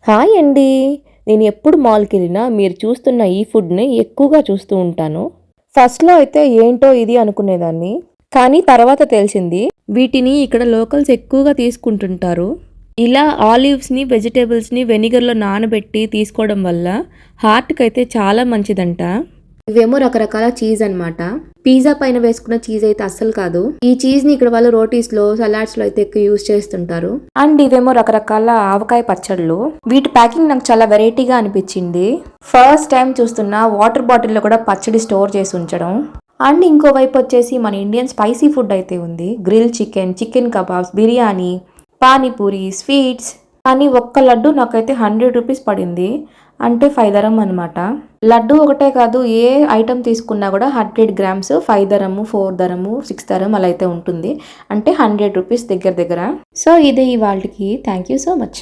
Hi అండి. నేను ఎప్పుడు మాల్‌కి వెళ్ళినా మీరు చూస్తున్న ఈ ఫుడ్‌ని ఎక్కువగా చూస్తూ ఉంటాను. ఫస్ట్‌లో అయితే ఏంటో ఇది అనుకునేదాన్ని. కానీ తర్వాత తెలిసింది వీటిని ఇక్కడ లోకల్స్ ఎక్కువగా తీసుకుంటుంటారు. ఇలా ఆలివ్స్‌ని, వెజిటబుల్స్‌ని వెనిగర్‌లో నానబెట్టి తీసుకోవడం వల్ల హార్ట్‌కైతే చాలా మంచిదంట. ఇవేమో రకరకాల చీజ్ అన్నమాట. పిజ్జా పైన వేసుకున్న చీజ్ అయితే అస్సలు కాదు. ఈ చీజ్ ని ఇక్కడ వాళ్ళు రోటీస్ లో, సలాడ్స్ లో అయితే ఎక్కువ యూజ్ చేస్తుంటారు. అండ్ ఇవేమో రకరకాల ఆవకాయ పచ్చళ్ళు. వీటి ప్యాకింగ్ నాకు చాలా వెరైటీగా అనిపించింది. ఫస్ట్ టైం చూస్తున్న వాటర్ బాటిల్ లో కూడా పచ్చడి స్టోర్ చేసి ఉంచడం. అండ్ ఇంకోవైపు వచ్చేసి మన ఇండియన్ స్పైసీ ఫుడ్ అయితే ఉంది. Grill chicken, chicken kebabs, biryani, panipuri, sweets. కానీ ఒక్క లడ్డు నాకైతే 100 రూపీస్ పడింది. అంటే 5 దరం అనమాట. లడ్డు ఒకటే కాదు, ఏ ఐటమ్ తీసుకున్నా కూడా 100 గ్రామ్స్ 5 దరము, 4 దరము, 6 దరం అలా అయితే ఉంటుంది. అంటే 100 రూపీస్ దగ్గర దగ్గర. సో ఇదే ఇవాళకి. Thank you so much.